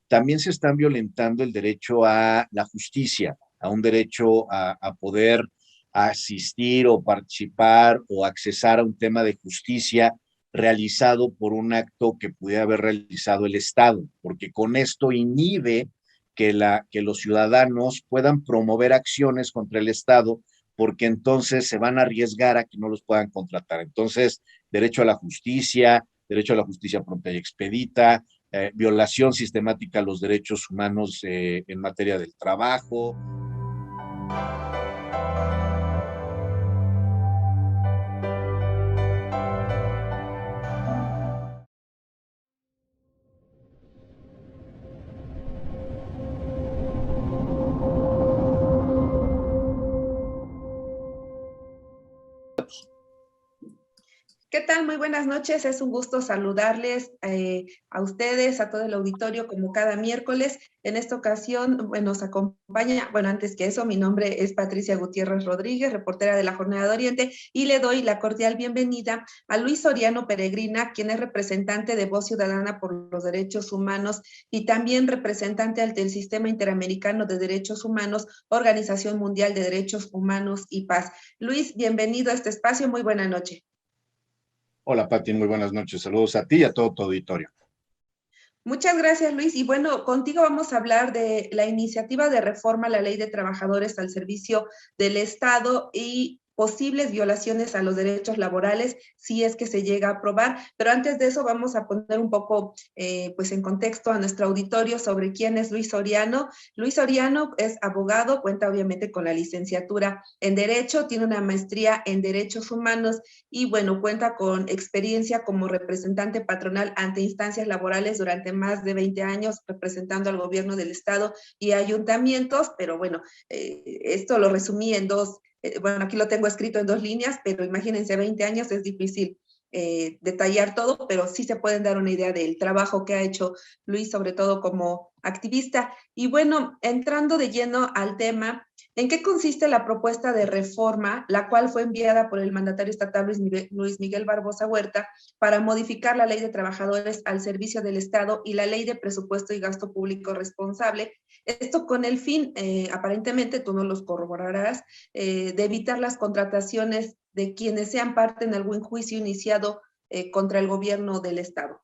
también se están violentando el derecho a la justicia, a un derecho a poder asistir o participar o accesar a un tema de justicia realizado por un acto que pudiera haber realizado el Estado, porque con esto inhibe que los ciudadanos puedan promover acciones contra el Estado, porque entonces se van a arriesgar a que no los puedan contratar. Entonces, derecho a la justicia pronta y expedita, violación sistemática a los derechos humanos en materia del trabajo. ¿Qué tal? Muy buenas noches. Es un gusto saludarles a ustedes, a todo el auditorio, como cada miércoles. En esta ocasión nos acompaña, bueno, antes que eso, mi nombre es Patricia Gutiérrez Rodríguez, reportera de la Jornada de Oriente, y le doy la cordial bienvenida a Luis Soriano Peregrina, quien es representante de Voz Ciudadana por los Derechos Humanos y también representante del Sistema Interamericano de Derechos Humanos, Organización Mundial de Derechos Humanos y Paz. Luis, bienvenido a este espacio. Muy buena noche. Hola, Pati, muy buenas noches. Saludos a ti y a todo tu auditorio. Muchas gracias, Luis. Y bueno, contigo vamos a hablar de la iniciativa de reforma a la Ley de Trabajadores al Servicio del Estado y posibles violaciones a los derechos laborales si es que se llega a aprobar. Pero antes de eso vamos a poner un poco pues en contexto a nuestro auditorio sobre quién es Luis Soriano. Luis Soriano es abogado, cuenta obviamente con la licenciatura en Derecho, tiene una maestría en Derechos Humanos y bueno, cuenta con experiencia como representante patronal ante instancias laborales durante más de 20 años, representando al gobierno del Estado y ayuntamientos, pero bueno, esto lo resumí en dos, bueno, aquí lo tengo escrito en dos líneas, pero imagínense, 20 años es difícil detallar todo, pero sí se pueden dar una idea del trabajo que ha hecho Luis, sobre todo como activista. Y bueno, entrando de lleno al tema, ¿en qué consiste la propuesta de reforma, la cual fue enviada por el mandatario estatal Luis Miguel Barbosa Huerta para modificar la Ley de Trabajadores al Servicio del Estado y la Ley de Presupuesto y Gasto Público Responsable? Esto con el fin, aparentemente, tú no los corroborarás, de evitar las contrataciones de quienes sean parte en algún juicio iniciado contra el gobierno del Estado.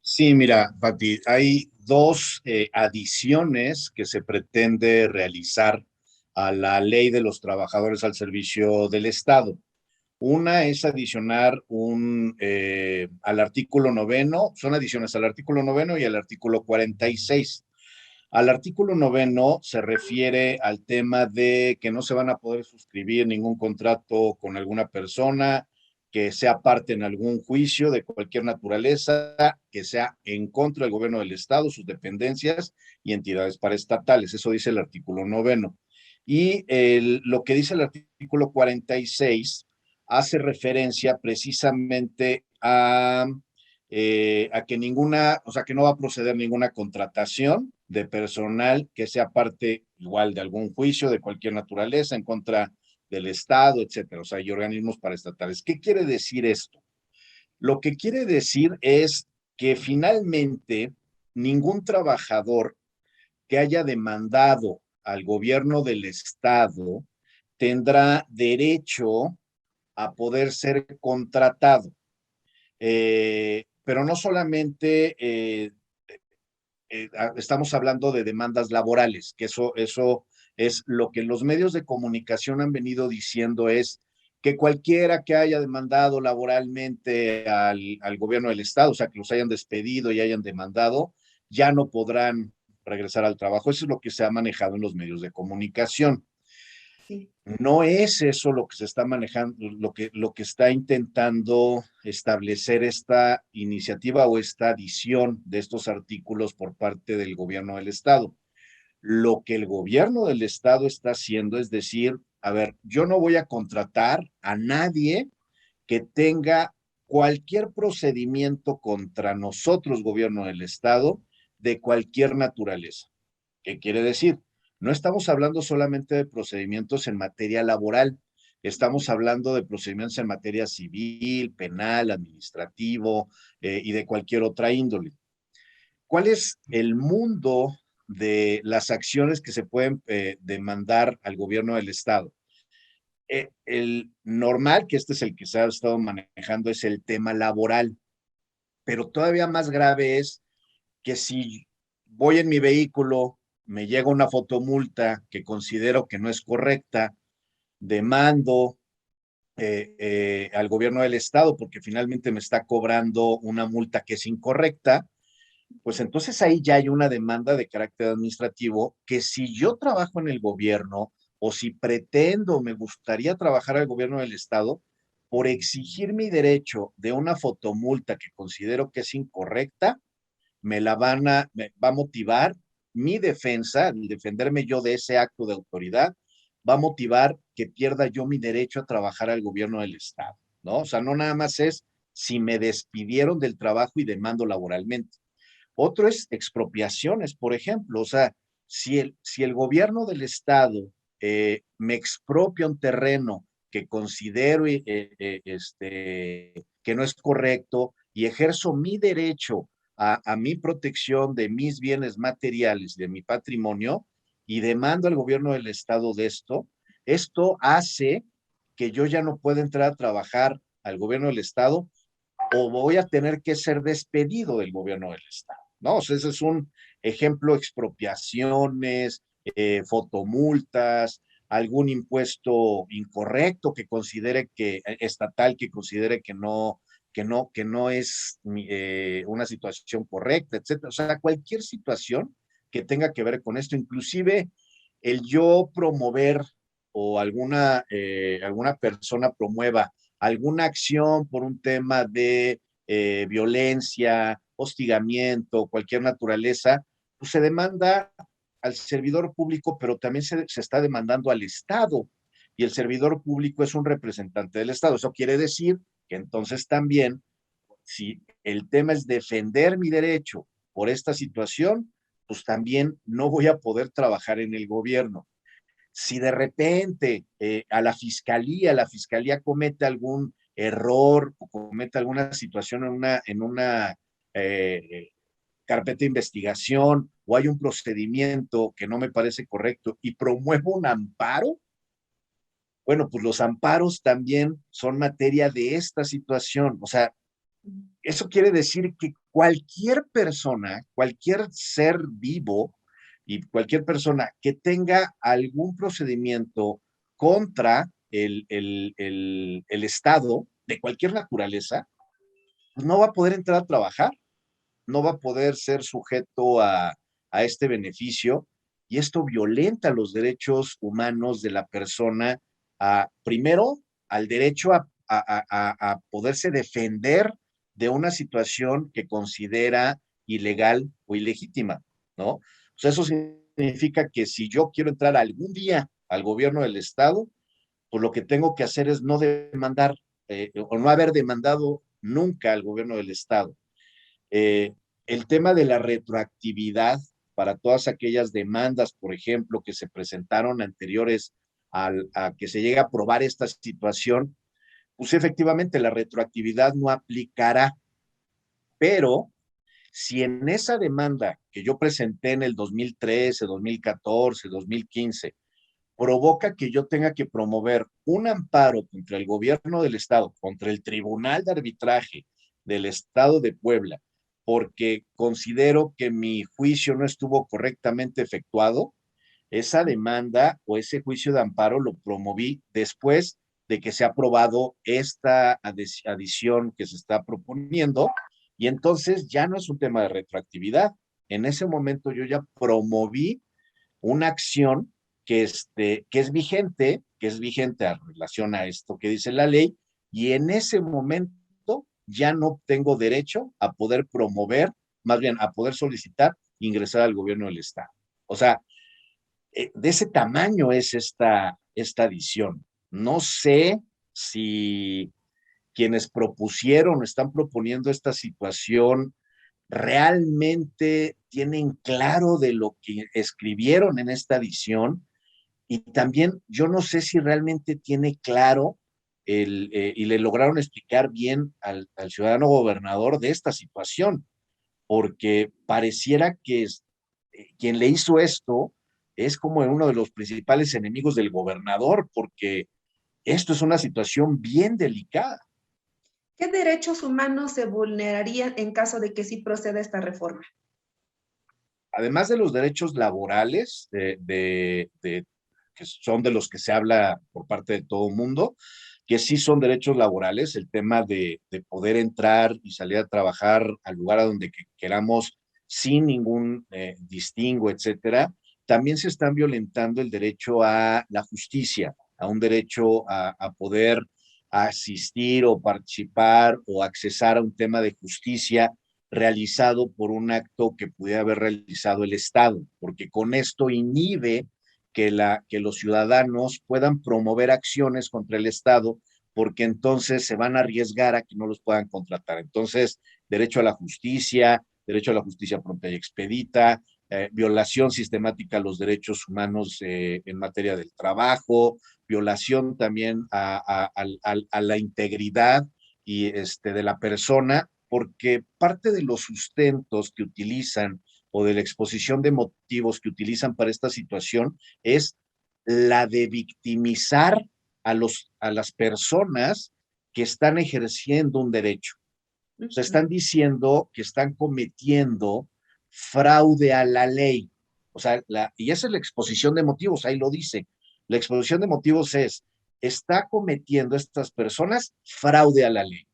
Sí, mira, Pati, hay dos adiciones que se pretende realizar a la ley de los trabajadores al servicio del Estado. Una es adicionar al artículo noveno, son adiciones al artículo noveno y al artículo 46. Al artículo noveno se refiere al tema de que no se van a poder suscribir ningún contrato con alguna persona que sea parte en algún juicio de cualquier naturaleza, que sea en contra del gobierno del Estado, sus dependencias y entidades paraestatales. Eso dice el artículo noveno. Y lo que dice el artículo 46 hace referencia precisamente a que ninguna, o sea, que no va a proceder ninguna contratación de personal que sea parte igual de algún juicio de cualquier naturaleza en contra del Estado, etcétera, o sea, y organismos paraestatales. ¿Qué quiere decir esto? Lo que quiere decir es que finalmente ningún trabajador que haya demandado al gobierno del Estado tendrá derecho a poder ser contratado. Pero no solamente estamos hablando de demandas laborales, que eso es lo que los medios de comunicación han venido diciendo es que cualquiera que haya demandado laboralmente al gobierno del Estado, o sea, que los hayan despedido y hayan demandado, ya no podrán regresar al trabajo. Eso es lo que se ha manejado en los medios de comunicación. Sí. No es eso lo que se está manejando, lo que está intentando establecer esta iniciativa o esta adición de estos artículos por parte del gobierno del Estado. Lo que el gobierno del Estado está haciendo es decir, a ver, yo no voy a contratar a nadie que tenga cualquier procedimiento contra nosotros, gobierno del Estado, de cualquier naturaleza. ¿Qué quiere decir? No estamos hablando solamente de procedimientos en materia laboral, estamos hablando de procedimientos en materia civil, penal, administrativo y de cualquier otra índole. ¿cuál es el mundo de las acciones que se pueden demandar al gobierno del estado? El normal, que este es el que se ha estado manejando, es el tema laboral, pero todavía más grave es que si voy en mi vehículo, me llega una fotomulta que considero que no es correcta, demando al gobierno del estado porque finalmente me está cobrando una multa que es incorrecta, pues entonces ahí ya hay una demanda de carácter administrativo que si yo trabajo en el gobierno o si pretendo, me gustaría trabajar al gobierno del estado, por exigir mi derecho de una fotomulta que considero que es incorrecta, me va a motivar mi defensa, el defenderme yo de ese acto de autoridad, va a motivar que pierda yo mi derecho a trabajar al gobierno del estado, ¿no? O sea, no nada más es si me despidieron del trabajo y demando laboralmente. Otro es expropiaciones, por ejemplo, o sea, si el gobierno del estado me expropia un terreno que considero que no es correcto y ejerzo mi derecho a mi protección de mis bienes materiales, de mi patrimonio, y demando al gobierno del estado de esto hace que yo ya no pueda entrar a trabajar al gobierno del estado o voy a tener que ser despedido del gobierno del estado, ¿no? O sea, ese es un ejemplo, expropiaciones, fotomultas, algún impuesto incorrecto que considere que, estatal, que considere que no es una situación correcta, etcétera. O sea, cualquier situación que tenga que ver con esto, inclusive el yo promover o alguna persona promueva alguna acción por un tema de violencia, hostigamiento, cualquier naturaleza, pues se demanda al servidor público, pero también se está demandando al Estado. Y el servidor público es un representante del Estado. Eso quiere decir que entonces también, si el tema es defender mi derecho por esta situación, pues también no voy a poder trabajar en el gobierno. Si de repente la fiscalía comete algún error o comete alguna situación en una carpeta de investigación o hay un procedimiento que no me parece correcto y promuevo un amparo, bueno, pues los amparos también son materia de esta situación. O sea, eso quiere decir que cualquier persona, cualquier ser vivo y cualquier persona que tenga algún procedimiento contra el Estado de cualquier naturaleza, pues no va a poder entrar a trabajar, no va a poder ser sujeto a este beneficio y esto violenta los derechos humanos de la persona, primero, al derecho a poderse defender de una situación que considera ilegal o ilegítima, ¿no? O sea, eso significa que si yo quiero entrar algún día al gobierno del Estado, pues lo que tengo que hacer es no demandar o no haber demandado nunca al gobierno del Estado. Eh, el tema de la retroactividad para todas aquellas demandas, por ejemplo, que se presentaron anteriores a que se llegue a aprobar esta situación, pues efectivamente la retroactividad no aplicará, pero si en esa demanda que yo presenté en el 2013, 2014, 2015, provoca que yo tenga que promover un amparo contra el gobierno del estado, contra el Tribunal de Arbitraje del Estado de Puebla, porque considero que mi juicio no estuvo correctamente efectuado, esa demanda o ese juicio de amparo lo promoví después de que se ha aprobado esta adición que se está proponiendo y entonces ya no es un tema de retroactividad. En ese momento yo ya promoví una acción que es vigente a relación a esto que dice la ley, y en ese momento ya no tengo derecho a poder promover, más bien a poder solicitar ingresar al gobierno del Estado. O sea, de ese tamaño es esta adición. No sé si quienes propusieron o están proponiendo esta situación realmente tienen claro de lo que escribieron en esta edición y también yo no sé si realmente tiene claro y le lograron explicar bien al ciudadano gobernador de esta situación. porque pareciera que quien le hizo esto es como uno de los principales enemigos del gobernador, porque esto es una situación bien delicada. ¿Qué derechos humanos se vulnerarían en caso de que sí proceda esta reforma? Además de los derechos laborales, que son de los que se habla por parte de todo el mundo, que sí son derechos laborales, el tema de poder entrar y salir a trabajar al lugar a donde queramos sin ningún distingo, etcétera. También se están violentando el derecho a la justicia, a un derecho a poder asistir o participar o accesar a un tema de justicia realizado por un acto que pudiera haber realizado el Estado, porque con esto inhibe que los ciudadanos puedan promover acciones contra el Estado, porque entonces se van a arriesgar a que no los puedan contratar. Entonces, derecho a la justicia pronta y expedita, violación sistemática a los derechos humanos en materia del trabajo, violación también a la integridad y de la persona, porque parte de los sustentos que utilizan o de la exposición de motivos que utilizan para esta situación es la de victimizar a las personas que están ejerciendo un derecho. O sea, están diciendo que están cometiendo fraude a la ley. O sea, y esa es la exposición de motivos, ahí lo dice. La exposición de motivos está cometiendo estas personas fraude a la ley.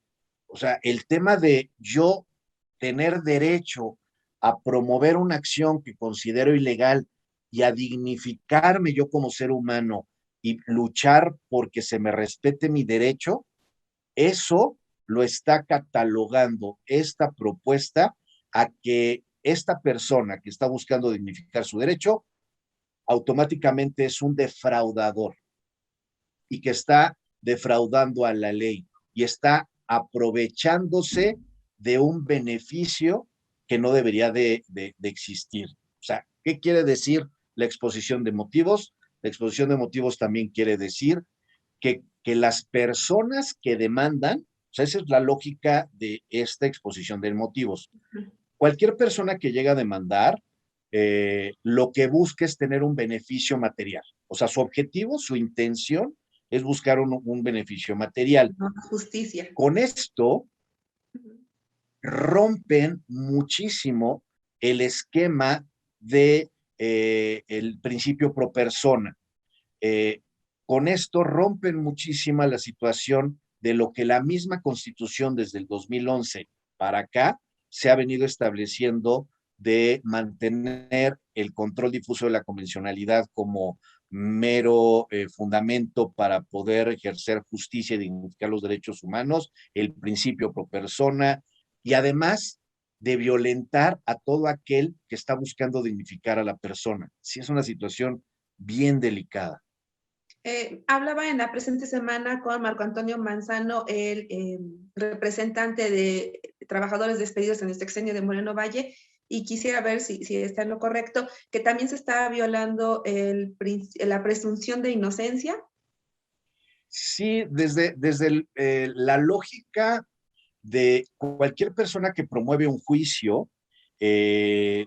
O sea, el tema de yo tener derecho a promover una acción que considero ilegal y a dignificarme yo como ser humano y luchar porque se me respete mi derecho, eso lo está catalogando esta propuesta a que esta persona que está buscando dignificar su derecho automáticamente es un defraudador y que está defraudando a la ley y está aprovechándose de un beneficio que no debería de existir. O sea, ¿qué quiere decir la exposición de motivos? La exposición de motivos también quiere decir que las personas que demandan, o sea, esa es la lógica de esta exposición de motivos. Cualquier persona que llega a demandar, lo que busca es tener un beneficio material. O sea, su objetivo, su intención es buscar un beneficio material. No, justicia. Con esto rompen muchísimo el esquema de el principio pro persona. Eh, con esto rompen muchísima la situación de lo que la misma Constitución desde el 2011 para acá se ha venido estableciendo de mantener el control difuso de la convencionalidad como mero fundamento para poder ejercer justicia y dignificar los derechos humanos, el principio pro persona y además de violentar a todo aquel que está buscando dignificar a la persona. Sí, es una situación bien delicada. Hablaba en la presente semana con Marco Antonio Manzano, el representante de trabajadores despedidos en el sexenio de Moreno Valle, y quisiera ver si está en lo correcto, que también se está violando la presunción de inocencia. Sí, desde la lógica de cualquier persona que promueve un juicio, eh,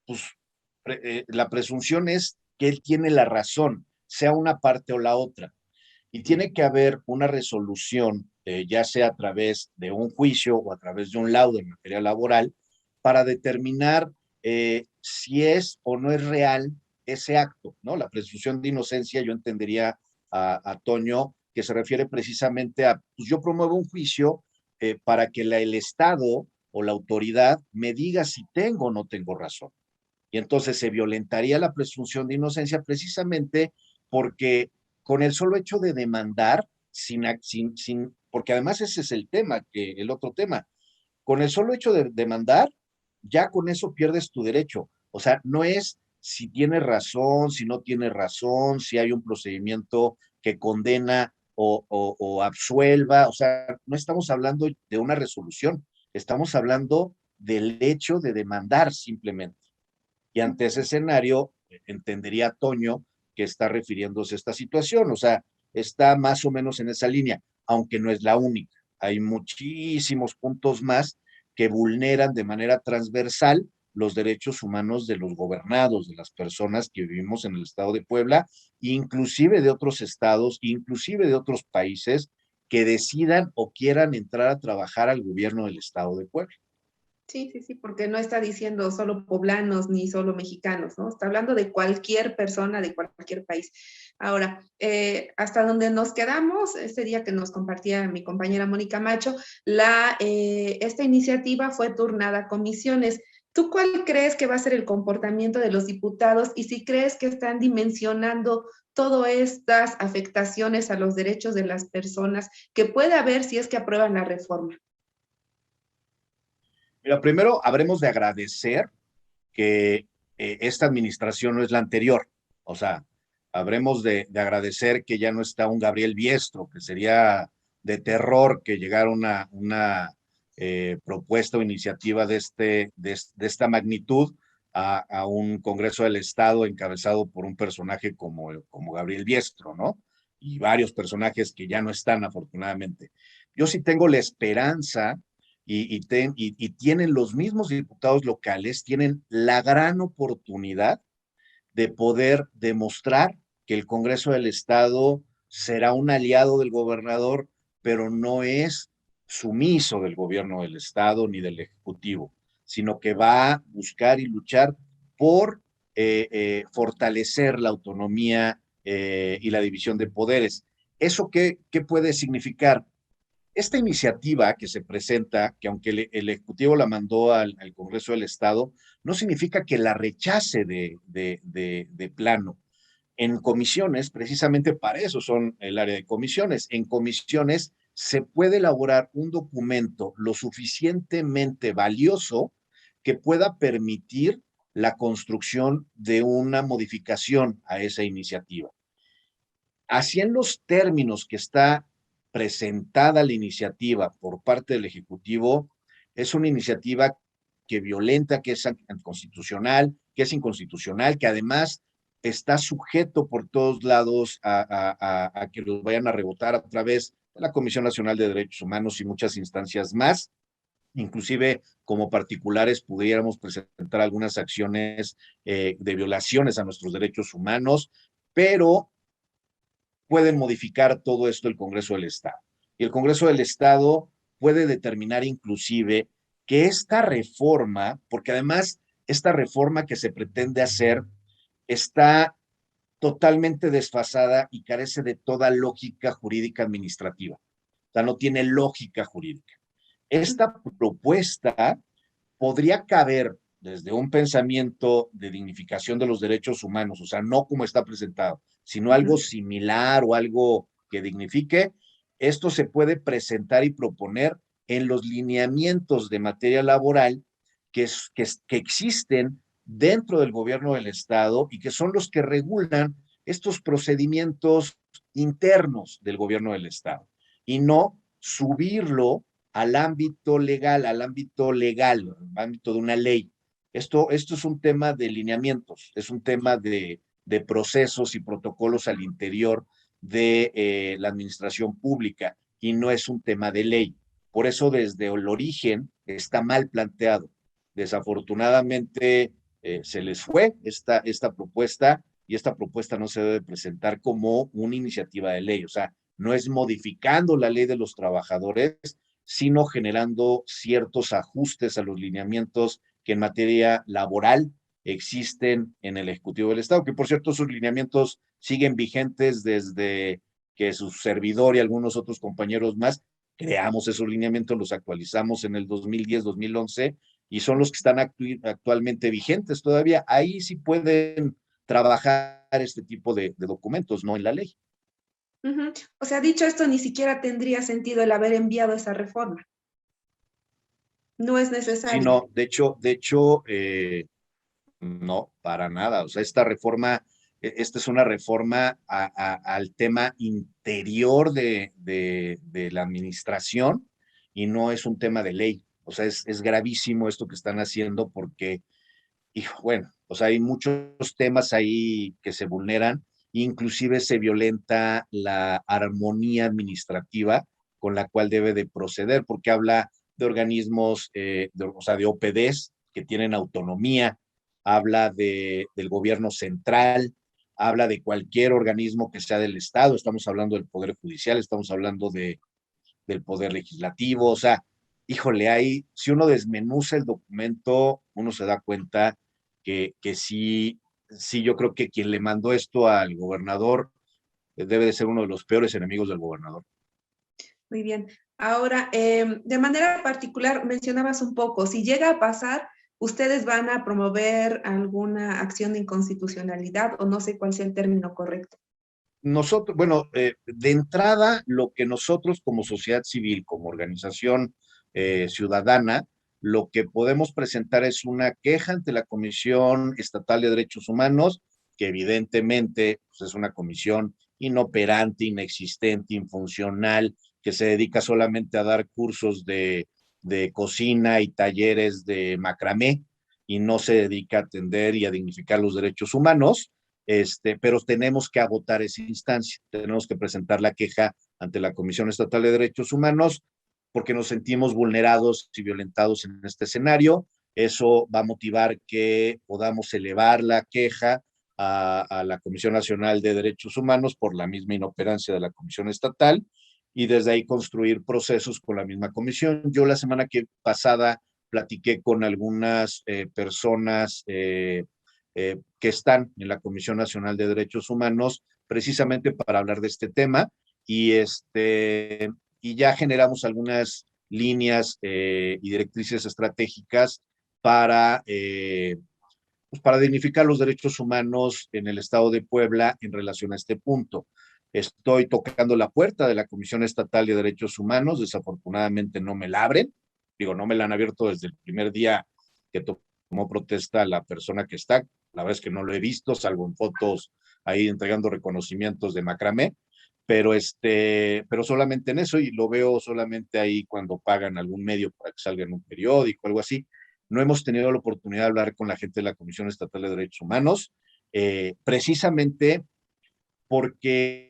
pues la presunción es que él tiene la razón, sea una parte o la otra. Y tiene que haber una resolución, ya sea a través de un juicio o a través de un laudo en materia laboral, para determinar si es o no es real ese acto, ¿no? La presunción de inocencia, yo entendería a Toño, que se refiere precisamente a, pues yo promuevo un juicio para que el Estado o la autoridad me diga si tengo o no tengo razón. Y entonces se violentaría la presunción de inocencia precisamente porque con el solo hecho de demandar, porque además ese es el tema, el otro tema, con el solo hecho de demandar, ya con eso pierdes tu derecho. O sea, no es si tienes razón, si no tienes razón, si hay un procedimiento que condena o absuelva. O sea, no estamos hablando de una resolución, estamos hablando del hecho de demandar simplemente. Y ante ese escenario, entendería Toño que está refiriéndose a esta situación, o sea, está más o menos en esa línea, aunque no es la única. Hay muchísimos puntos más que vulneran de manera transversal los derechos humanos de los gobernados, de las personas que vivimos en el estado de Puebla, inclusive de otros estados, inclusive de otros países que decidan o quieran entrar a trabajar al gobierno del estado de Puebla. Sí, sí, sí, porque no está diciendo solo poblanos ni solo mexicanos, ¿no? Está hablando de cualquier persona de cualquier país. Ahora, hasta donde nos quedamos, este día que nos compartía mi compañera Mónica Macho, esta iniciativa fue turnada a comisiones. ¿Tú cuál crees que va a ser el comportamiento de los diputados y si crees que están dimensionando todas estas afectaciones a los derechos de las personas que puede haber si es que aprueban la reforma? Mira, primero habremos de agradecer que esta administración no es la anterior. O sea, habremos de agradecer que ya no está un Gabriel Biestro, que sería de terror que llegara una propuesta o iniciativa de esta magnitud a un Congreso del Estado encabezado por un personaje como Gabriel Biestro, ¿no? Y varios personajes que ya no están, afortunadamente. Yo sí tengo la esperanza y tienen los mismos diputados locales, tienen la gran oportunidad de poder demostrar que el Congreso del Estado será un aliado del gobernador, pero no es sumiso del gobierno del Estado ni del Ejecutivo, sino que va a buscar y luchar por fortalecer la autonomía y la división de poderes. ¿Eso qué puede significar? Esta iniciativa que se presenta, que aunque el Ejecutivo la mandó al Congreso del Estado, no significa que la rechace de plano. En comisiones, precisamente para eso son el área de comisiones, en comisiones se puede elaborar un documento lo suficientemente valioso que pueda permitir la construcción de una modificación a esa iniciativa. Así en los términos que está presentada la iniciativa por parte del Ejecutivo, es una iniciativa que violenta, que es anticonstitucional, que es inconstitucional, que además está sujeto por todos lados a que los vayan a rebotar a través de la Comisión Nacional de Derechos Humanos y muchas instancias más. Inclusive como particulares pudiéramos presentar algunas acciones de violaciones a nuestros derechos humanos, pero pueden modificar todo esto el Congreso del Estado. Y el Congreso del Estado puede determinar inclusive que esta reforma, porque además esta reforma que se pretende hacer está totalmente desfasada y carece de toda lógica jurídica administrativa. O sea, no tiene lógica jurídica. Esta propuesta podría caber desde un pensamiento de dignificación de los derechos humanos, o sea, no como está presentado, sino algo similar o algo que dignifique, esto se puede presentar y proponer en los lineamientos de materia laboral que existen dentro del gobierno del Estado y que son los que regulan estos procedimientos internos del gobierno del Estado y no subirlo al ámbito legal, al ámbito de una ley. Esto es un tema de lineamientos, es un tema de procesos y protocolos al interior de la administración pública y no es un tema de ley. Por eso desde el origen está mal planteado. Desafortunadamente se les fue esta propuesta y esta propuesta no se debe presentar como una iniciativa de ley. O sea, no es modificando la ley de los trabajadores, sino generando ciertos ajustes a los lineamientos que en materia laboral existen en el Ejecutivo del Estado, que por cierto sus lineamientos siguen vigentes desde que su servidor y algunos otros compañeros más creamos esos lineamientos, los actualizamos en el 2010, 2011 y son los que están actualmente vigentes todavía. Ahí sí pueden trabajar este tipo de documentos, no en la ley. O sea, dicho esto, ni siquiera tendría sentido el haber enviado esa reforma. No es Sí, necesario. no, de hecho, no, para nada. O sea, esta reforma, esta es una reforma al tema interior de la administración y no es un tema de ley. O sea, es gravísimo esto que están haciendo porque, hijo, bueno, o sea, hay muchos temas ahí que se vulneran, inclusive se violenta la armonía administrativa con la cual debe de proceder, porque habla de organismos, o sea, de OPDs que tienen autonomía, habla del gobierno central, habla de cualquier organismo que sea del Estado, estamos hablando del Poder Judicial, estamos hablando del Poder Legislativo, o sea, híjole, ahí, si uno desmenuza el documento, uno se da cuenta que sí, sí, yo creo que quien le mandó esto al gobernador debe de ser uno de los peores enemigos del gobernador. Muy bien. Ahora, de manera particular, mencionabas un poco, si llega a pasar, ¿ustedes van a promover alguna acción de inconstitucionalidad o no sé cuál sea el término correcto? Nosotros, bueno, de entrada, lo que nosotros como sociedad civil, como organización ciudadana, lo que podemos presentar es una queja ante la Comisión Estatal de Derechos Humanos, que evidentemente pues, es una comisión inoperante, inexistente, infuncional, que se dedica solamente a dar cursos de cocina y talleres de macramé, y no se dedica a atender y a dignificar los derechos humanos. Pero tenemos que agotar esa instancia, tenemos que presentar la queja ante la Comisión Estatal de Derechos Humanos porque nos sentimos vulnerados y violentados en este escenario. Eso va a motivar que podamos elevar la queja a la Comisión Nacional de Derechos Humanos por la misma inoperancia de la Comisión Estatal y desde ahí construir procesos con la misma comisión. Yo la semana que pasada platiqué con algunas personas que están en la Comisión Nacional de Derechos Humanos precisamente para hablar de este tema y, y ya generamos algunas líneas y directrices estratégicas para, pues para dignificar los derechos humanos en el estado de Puebla en relación a este punto. Estoy tocando la puerta de la Comisión Estatal de Derechos Humanos, desafortunadamente no me la abren, digo, no me la han abierto desde el primer día que tomó protesta la persona que está, la verdad es que no lo he visto, salvo en fotos ahí entregando reconocimientos de macramé, pero solamente en eso y lo veo solamente ahí cuando pagan algún medio para que salga en un periódico, algo así. No hemos tenido la oportunidad de hablar con la gente de la Comisión Estatal de Derechos Humanos, precisamente porque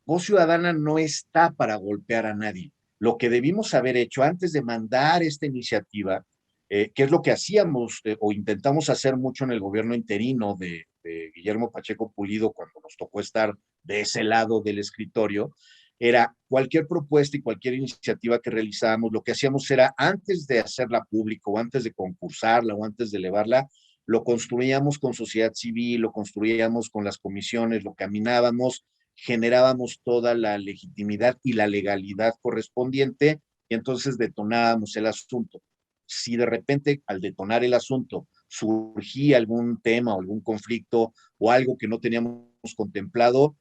Voz Ciudadana no está para golpear a nadie. Lo que debimos haber hecho antes de mandar esta iniciativa, que es lo que hacíamos o intentamos hacer mucho en el gobierno interino de Guillermo Pacheco Pulido cuando nos tocó estar de ese lado del escritorio, era cualquier propuesta y cualquier iniciativa que realizábamos, lo que hacíamos era antes de hacerla pública o antes de concursarla o antes de elevarla, lo construíamos con sociedad civil, lo construíamos con las comisiones, lo caminábamos, generábamos toda la legitimidad y la legalidad correspondiente y entonces detonábamos el asunto. Si de repente al detonar el asunto surgía algún tema o algún conflicto o algo que no teníamos contemplado,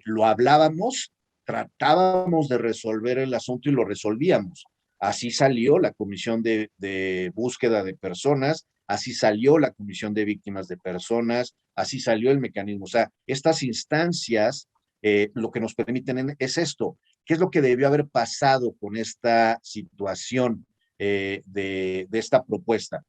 lo hablábamos, tratábamos de resolver el asunto y lo resolvíamos. Así salió la comisión de búsqueda de personas, así salió la comisión de víctimas de personas, así salió el mecanismo. O sea, estas instancias lo que nos permiten es esto. ¿Qué es lo que debió haber pasado con esta situación de esta propuesta?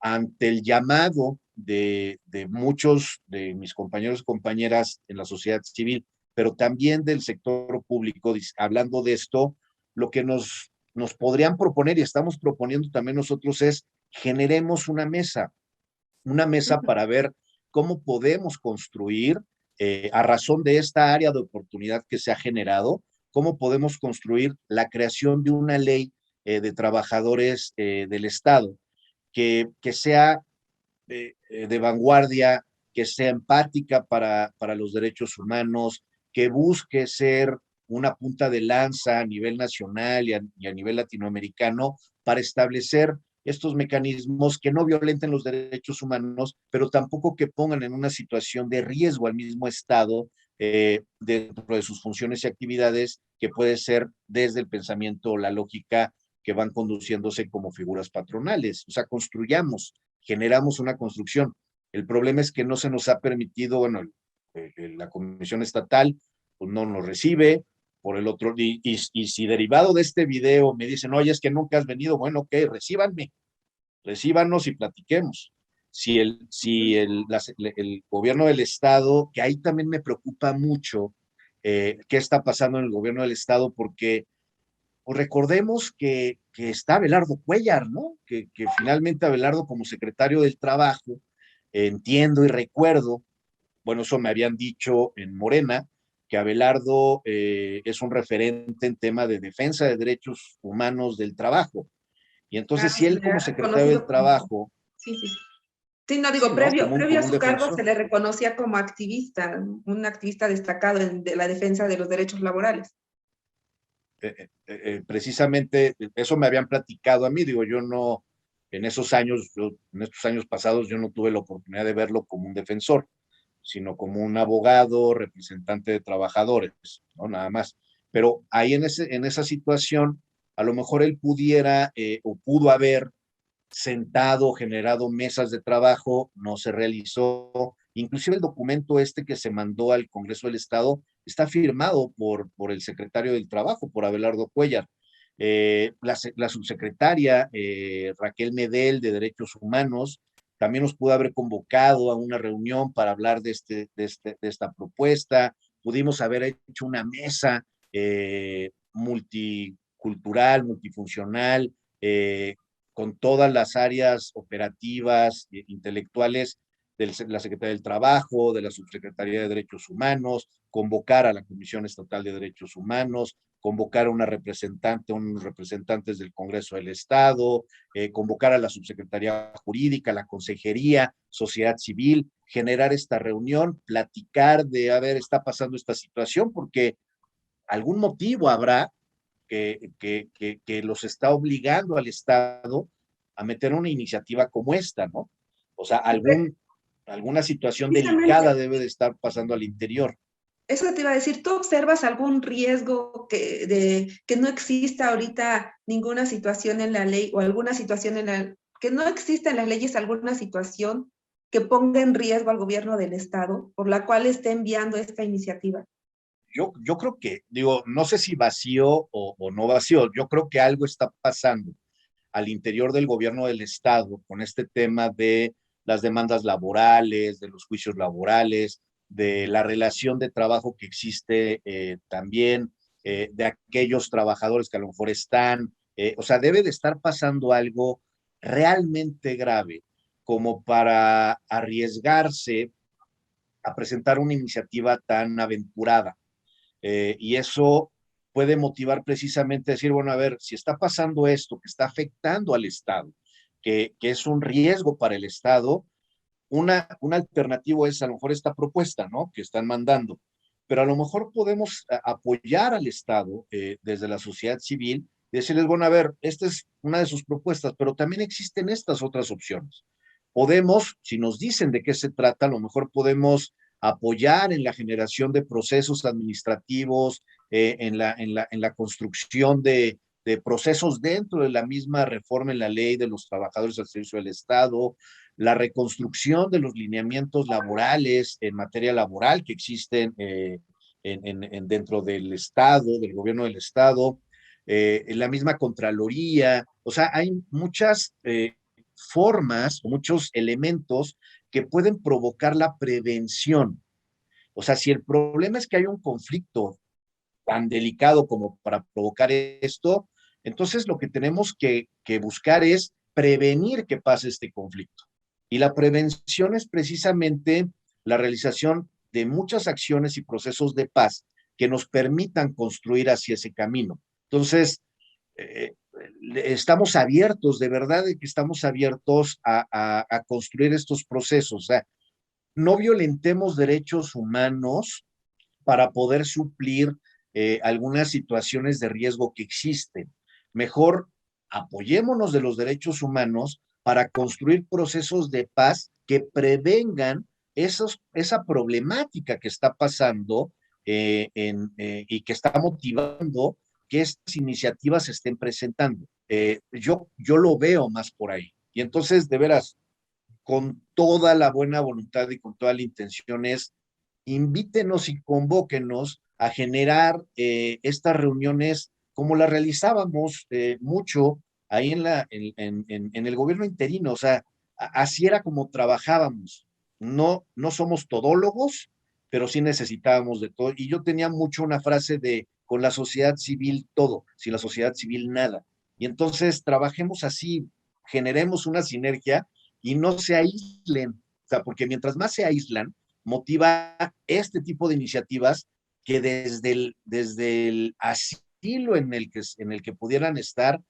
Ante el llamado de muchos de mis compañeros y compañeras en la sociedad civil, pero también del sector público, hablando de esto, lo que nos podrían proponer y estamos proponiendo también nosotros es generemos una mesa para ver cómo podemos construir, a razón de esta área de oportunidad que se ha generado, cómo podemos construir la creación de una ley de trabajadores del Estado que sea de vanguardia, que sea empática para los derechos humanos, que busque ser una punta de lanza a nivel nacional y a nivel latinoamericano para establecer estos mecanismos que no violenten los derechos humanos, pero tampoco que pongan en una situación de riesgo al mismo Estado dentro de sus funciones y actividades, que puede ser desde el pensamiento o la lógica que van conduciéndose como figuras patronales. O sea, construyamos, generamos una construcción. El problema es que no se nos ha permitido, bueno, la Comisión Estatal pues no nos recibe, por el otro, y si derivado de este video me dicen, oye, es que nunca has venido, bueno, ok, recíbanos y platiquemos. Si el gobierno del Estado, que ahí también me preocupa mucho qué está pasando en el gobierno del Estado, porque pues recordemos que está Abelardo Cuellar, ¿no? Que finalmente Abelardo como secretario del Trabajo, entiendo y recuerdo, bueno, eso me habían dicho en Morena, que Abelardo es un referente en tema de defensa de derechos humanos del trabajo. Y entonces, si Sí, él le como ha secretario del reconocido como, Trabajo, sí, sí. Sí, no sí, digo, ¿no? previo Como a un su cargo se defensor. le reconocía como activista, un activista destacado de la defensa de los derechos laborales. Precisamente eso me habían platicado a mí, digo, yo no, en esos años, en estos años pasados, yo no tuve la oportunidad de verlo como un defensor, sino como un abogado, representante de trabajadores, ¿no? Nada más. Pero ahí en esa situación, a lo mejor él pudiera o pudo haber sentado, generado mesas de trabajo, no se realizó. Inclusive el documento este que se mandó al Congreso del Estado está firmado por el secretario del Trabajo, por Abelardo Cuellar. La subsecretaria Raquel Medel de Derechos Humanos también nos pudo haber convocado a una reunión para hablar de esta propuesta. Pudimos haber hecho una mesa multicultural, multifuncional, con todas las áreas operativas, intelectuales de la Secretaría del Trabajo, de la Subsecretaría de Derechos Humanos, convocar a la Comisión Estatal de Derechos Humanos, convocar a una representante, unos representantes del Congreso del Estado, convocar a la Subsecretaría Jurídica, la Consejería, sociedad civil, generar esta reunión, platicar de, a ver, está pasando esta situación, porque algún motivo habrá que los está obligando al Estado a meter una iniciativa como esta, ¿no? O sea, alguna situación delicada Precisamente, debe de estar pasando al interior. eso te iba a decir, ¿tú observas algún riesgo de que no exista ahorita ninguna situación en la ley o alguna situación que no exista en las leyes alguna situación que ponga en riesgo al gobierno del Estado por la cual esté enviando esta iniciativa? Yo creo que, digo, no sé si vacío o no vacío, yo creo que algo está pasando al interior del gobierno del Estado con este tema de las demandas laborales, de los juicios laborales, de la relación de trabajo que existe también, de aquellos trabajadores que a lo mejor están, o sea, debe de estar pasando algo realmente grave como para arriesgarse a presentar una iniciativa tan aventurada. Y eso puede motivar precisamente a decir, bueno, a ver, si está pasando esto, que está afectando al Estado, que es un riesgo para el Estado, una alternativa es a lo mejor esta propuesta, ¿no? Que están mandando. Pero a lo mejor podemos apoyar al Estado desde la sociedad civil y decirles, bueno, a ver, esta es una de sus propuestas, pero también existen estas otras opciones. Podemos, si nos dicen de qué se trata, a lo mejor podemos apoyar en la generación de procesos administrativos, en la construcción de procesos dentro de la misma reforma en la ley de los trabajadores al servicio del Estado, la reconstrucción de los lineamientos laborales en materia laboral que existen dentro del Estado, del gobierno del Estado, la misma Contraloría, o sea, hay muchas formas, muchos elementos que pueden provocar la prevención. O sea, si el problema es que hay un conflicto tan delicado como para provocar esto, entonces lo que tenemos que buscar es prevenir que pase este conflicto. Y la prevención es precisamente la realización de muchas acciones y procesos de paz que nos permitan construir hacia ese camino. Entonces, eh, estamos abiertos, de verdad que estamos abiertos a construir estos procesos. O sea, no violentemos derechos humanos para poder suplir algunas situaciones de riesgo que existen. Mejor apoyémonos de los derechos humanos para construir procesos de paz que prevengan esa problemática que está pasando y que está motivando que estas iniciativas se estén presentando. Yo lo veo más por ahí. Y entonces, de veras, con toda la buena voluntad y con toda la intención es invítenos y convóquenos a generar estas reuniones como las realizábamos mucho ahí en el gobierno interino, o sea, así era como trabajábamos. No somos todólogos, pero sí necesitábamos de todo. Y yo tenía mucho una frase de con la sociedad civil todo, sin la sociedad civil nada. Y entonces trabajemos así, generemos una sinergia y no se aíslen. O sea, porque mientras más se aíslan, motiva este tipo de iniciativas que desde el asilo en el que pudieran estar,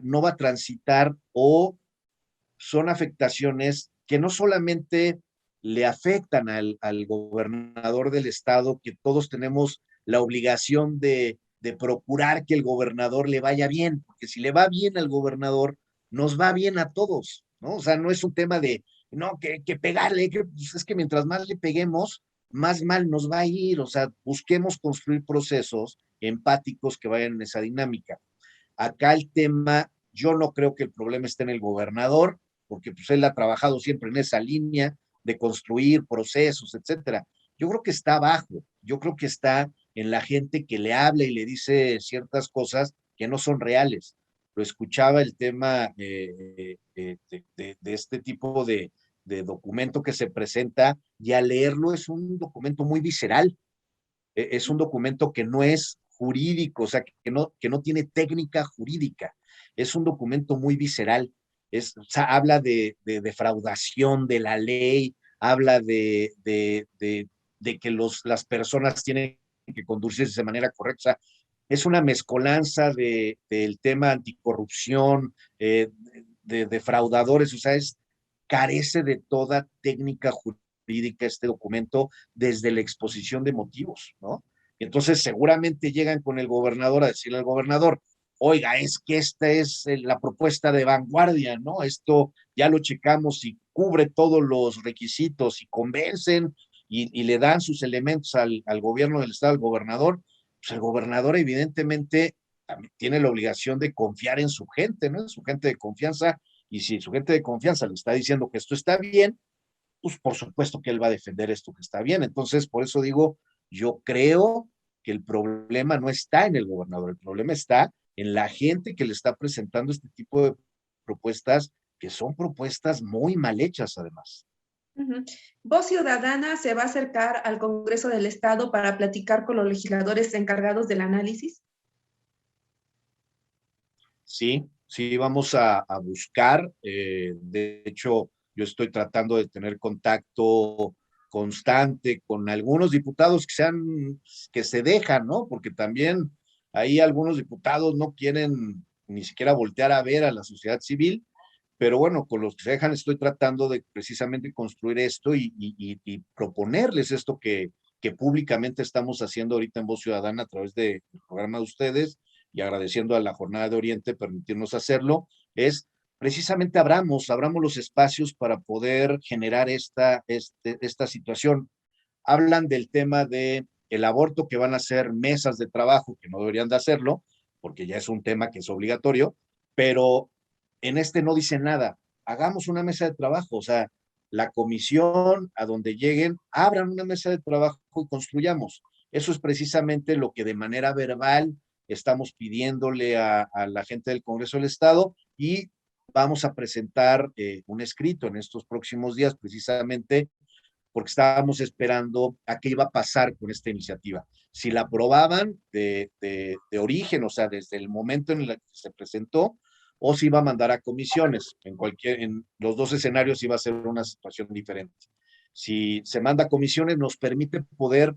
no va a transitar, o son afectaciones que no solamente le afectan al gobernador del estado, que todos tenemos la obligación de procurar que el gobernador le vaya bien, porque si le va bien al gobernador, nos va bien a todos, ¿no? O sea, no es un tema de, no, que pegarle, pues es que mientras más le peguemos, más mal nos va a ir. O sea, busquemos construir procesos empáticos que vayan en esa dinámica. Acá el tema, yo no creo que el problema esté en el gobernador, porque pues él ha trabajado siempre en esa línea de construir procesos, etcétera. Yo creo que está abajo, yo creo que está en la gente que le habla y le dice ciertas cosas que no son reales. Lo escuchaba el tema de este tipo de documento que se presenta, y al leerlo es un documento muy visceral, es un documento que no es jurídico, o sea, que no tiene técnica jurídica, es un documento muy visceral, o sea, habla de defraudación de la ley, habla de que las personas tienen que conducirse de manera correcta. O sea, es una mezcolanza del tema anticorrupción, de defraudadores. O sea, carece de toda técnica jurídica este documento desde la exposición de motivos, ¿no? Entonces seguramente llegan con el gobernador a decirle al gobernador, oiga, es que esta es la propuesta de vanguardia, ¿no? Esto ya lo checamos y cubre todos los requisitos, y convencen y le dan sus elementos al gobierno del estado, al gobernador. Pues el gobernador evidentemente también tiene la obligación de confiar en su gente, ¿no? En su gente de confianza. Y si su gente de confianza le está diciendo que esto está bien, pues por supuesto que él va a defender esto que está bien. Entonces, por eso digo, yo creo que el problema no está en el gobernador, el problema está en la gente que le está presentando este tipo de propuestas, que son propuestas muy mal hechas además. Ujú. ¿Voz Ciudadana se va a acercar al Congreso del Estado para platicar con los legisladores encargados del análisis? Sí, sí, vamos a buscar. De hecho, yo estoy tratando de tener contacto constante con algunos diputados que se dejan, ¿no? Porque también ahí algunos diputados no quieren ni siquiera voltear a ver a la sociedad civil, pero bueno, con los que se dejan estoy tratando de precisamente construir esto y proponerles esto que públicamente estamos haciendo ahorita en Voz Ciudadana a través del programa de ustedes, y agradeciendo a la Jornada de Oriente permitirnos hacerlo. Es precisamente abramos los espacios para poder generar esta situación. Hablan del tema de el aborto, que van a ser mesas de trabajo, que no deberían de hacerlo, porque ya es un tema que es obligatorio, pero en este no dice nada. Hagamos una mesa de trabajo, o sea, la comisión a donde lleguen, abran una mesa de trabajo y construyamos. Eso es precisamente lo que de manera verbal estamos pidiéndole a la gente del Congreso del Estado, y vamos a presentar un escrito en estos próximos días, precisamente porque estábamos esperando a qué iba a pasar con esta iniciativa. Si la aprobaban de origen, o sea, desde el momento en el que se presentó, o si iba a mandar a comisiones. En los dos escenarios iba a ser una situación diferente. Si se manda a comisiones, nos permite poder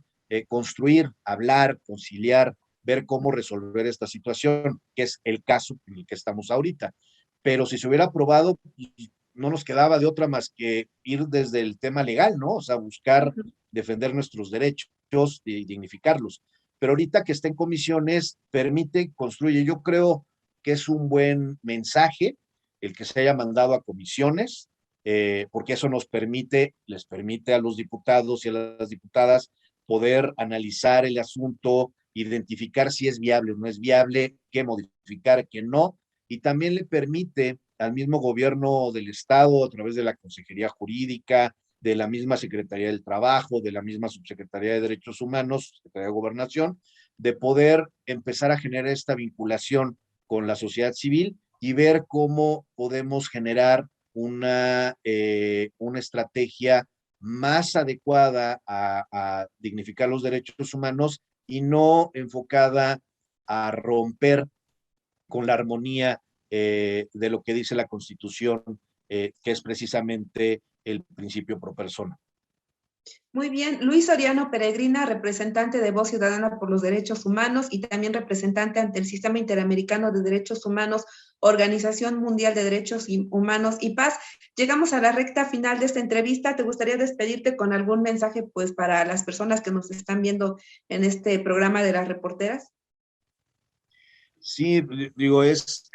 construir, hablar, conciliar, ver cómo resolver esta situación, que es el caso en el que estamos ahorita. Pero si se hubiera aprobado, no nos quedaba de otra más que ir desde el tema legal, ¿no? O sea, buscar Ujú. defender nuestros derechos y dignificarlos. Pero ahorita que está en comisiones, permite, construye. Yo creo que es un buen mensaje el que se haya mandado a comisiones, porque eso les permite a los diputados y a las diputadas poder analizar el asunto, identificar si es viable o no es viable, qué modificar, qué no, y también le permite al mismo gobierno del Estado, a través de la Consejería Jurídica, de la misma Secretaría del Trabajo, de la misma Subsecretaría de Derechos Humanos, Secretaría de Gobernación, de poder empezar a generar esta vinculación con la sociedad civil y ver cómo podemos generar una estrategia más adecuada a dignificar los derechos humanos, y no enfocada a romper con la armonía de lo que dice la Constitución, que es precisamente el principio pro persona. Muy bien, Luis Soriano Peregrina, representante de Voz Ciudadana por los Derechos Humanos y también representante ante el Sistema Interamericano de Derechos Humanos, Organización Mundial de Derechos Humanos y Paz. Llegamos a la recta final de esta entrevista. ¿Te gustaría despedirte con algún mensaje, pues, para las personas que nos están viendo en este programa de las reporteras? Sí, digo, es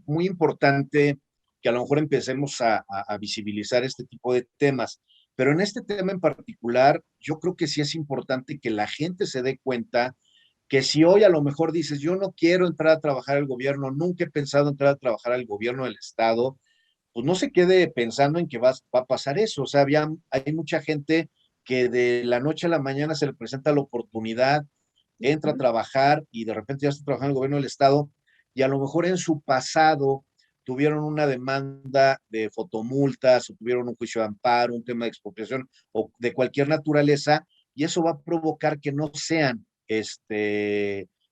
muy importante que a lo mejor empecemos a visibilizar este tipo de temas, pero en este tema en particular, yo creo que sí es importante que la gente se dé cuenta que si hoy a lo mejor dices, yo no quiero entrar a trabajar al gobierno, nunca he pensado entrar a trabajar al gobierno del Estado, pues no se quede pensando en que va a pasar eso. O sea, hay mucha gente que de la noche a la mañana se le presenta la oportunidad, entra a trabajar y de repente ya está trabajando en el gobierno del Estado y a lo mejor en su pasado tuvieron una demanda de fotomultas o tuvieron un juicio de amparo, un tema de expropiación o de cualquier naturaleza, y eso va a provocar que no sean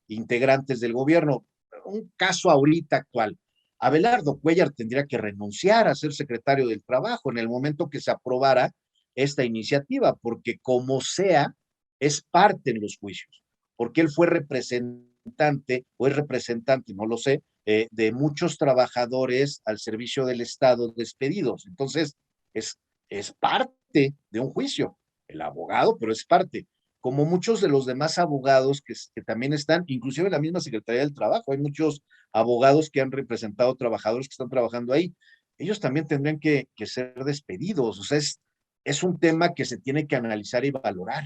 integrantes del gobierno. Un caso ahorita actual, Abelardo Cuellar tendría que renunciar a ser secretario del Trabajo en el momento que se aprobara esta iniciativa, porque como sea, es parte en los juicios, porque él fue representante, o es representante, no lo sé, de muchos trabajadores al servicio del Estado despedidos. Entonces, es, es parte de un juicio, el abogado, pero es parte como muchos de los demás abogados que también están, inclusive en la misma Secretaría del Trabajo, hay muchos abogados que han representado trabajadores que están trabajando ahí, ellos también tendrían que ser despedidos, o sea, es un tema que se tiene que analizar y valorar.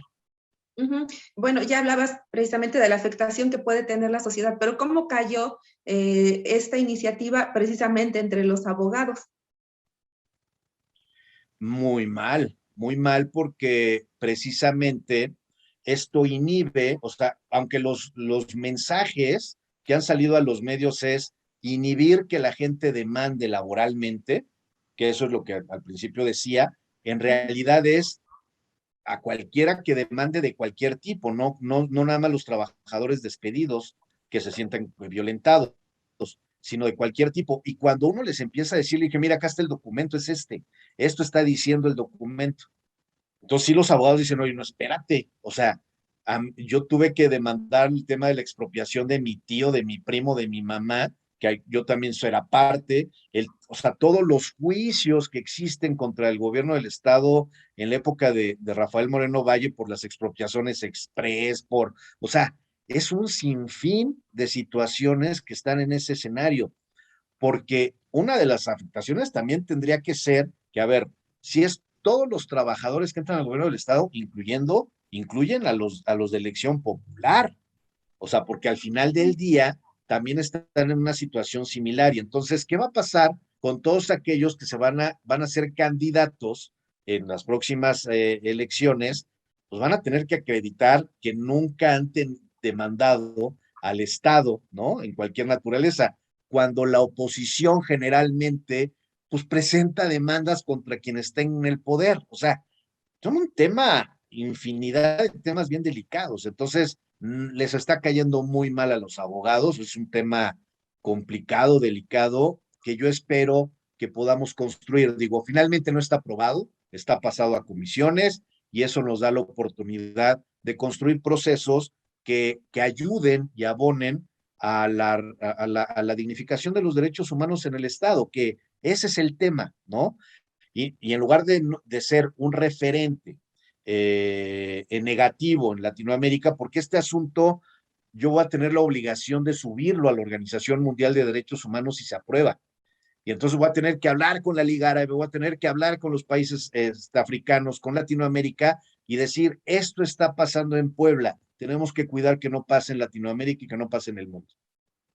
Ujú. Bueno, ya hablabas precisamente de la afectación que puede tener la sociedad, pero ¿cómo cayó esta iniciativa precisamente entre los abogados? Muy mal porque precisamente esto inhibe, o sea, aunque los mensajes que han salido a los medios es inhibir que la gente demande laboralmente, que eso es lo que al principio decía, en realidad es a cualquiera que demande de cualquier tipo, no nada más los trabajadores despedidos que se sientan violentados, sino de cualquier tipo. Y cuando uno les empieza a decirle que mira, acá está el documento, es esto está diciendo el documento. Entonces sí los abogados dicen, oye, no, espérate, o sea, yo tuve que demandar el tema de la expropiación de mi tío, de mi primo, de mi mamá, que yo también era parte, o sea, todos los juicios que existen contra el gobierno del Estado en la época de Rafael Moreno Valle por las expropiaciones express, o sea, es un sinfín de situaciones que están en ese escenario, porque una de las afectaciones también tendría que ser que, a ver, si es todos los trabajadores que entran al gobierno del Estado, incluyen a los de elección popular, o sea, porque al final del día también están en una situación similar. Y entonces, ¿qué va a pasar con todos aquellos que van a ser candidatos en las próximas elecciones? Pues van a tener que acreditar que nunca han demandado al Estado, ¿no? En cualquier naturaleza, cuando la oposición generalmente, pues presenta demandas contra quien está en el poder. O sea, son un tema, infinidad de temas bien delicados. Entonces, les está cayendo muy mal a los abogados. Es un tema complicado, delicado, que yo espero que podamos construir. Digo, finalmente no está aprobado, está pasado a comisiones y eso nos da la oportunidad de construir procesos que ayuden y abonen a la dignificación de los derechos humanos en el Estado, que ese es el tema, ¿no? Y en lugar de ser un referente en negativo en Latinoamérica, porque este asunto yo voy a tener la obligación de subirlo a la Organización Mundial de Derechos Humanos si se aprueba. Y entonces voy a tener que hablar con la Liga Árabe, voy a tener que hablar con los países africanos, con Latinoamérica y decir, esto está pasando en Puebla, tenemos que cuidar que no pase en Latinoamérica y que no pase en el mundo.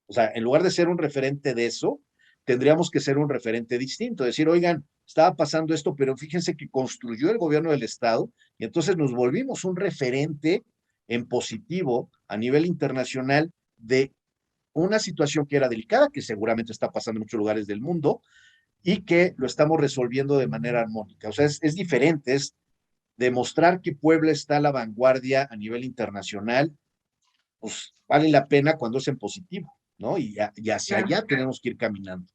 O sea, en lugar de ser un referente de eso, tendríamos que ser un referente distinto, decir, oigan, estaba pasando esto, pero fíjense que construyó el gobierno del Estado y entonces nos volvimos un referente en positivo a nivel internacional de una situación que era delicada, que seguramente está pasando en muchos lugares del mundo y que lo estamos resolviendo de manera armónica. O sea, es diferente, es demostrar que Puebla está a la vanguardia a nivel internacional pues vale la pena cuando es en positivo, ¿no? Y hacia Claro. allá tenemos que ir caminando.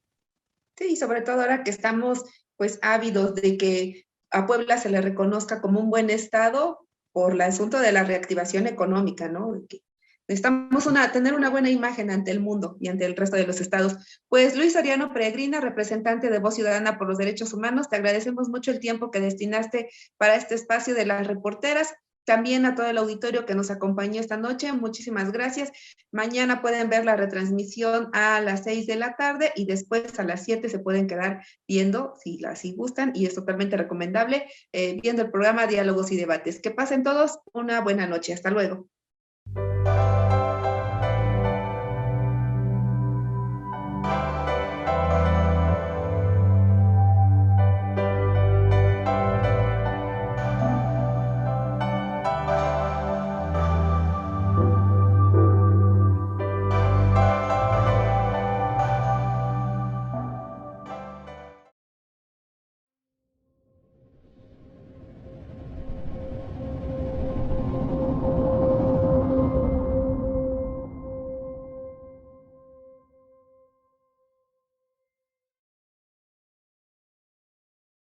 Sí, sobre todo ahora que estamos pues ávidos de que a Puebla se le reconozca como un buen estado por el asunto de la reactivación económica, ¿no? De que necesitamos tener una buena imagen ante el mundo y ante el resto de los estados. Pues Luis Ariano Peregrina, representante de Voz Ciudadana por los Derechos Humanos, te agradecemos mucho el tiempo que destinaste para este espacio de las reporteras. También a todo el auditorio que nos acompañó esta noche, muchísimas gracias. Mañana pueden ver la retransmisión a las 6 de la tarde y después a las 7 se pueden quedar viendo, si gustan, y es totalmente recomendable, viendo el programa Diálogos y Debates. Que pasen todos una buena noche. Hasta luego.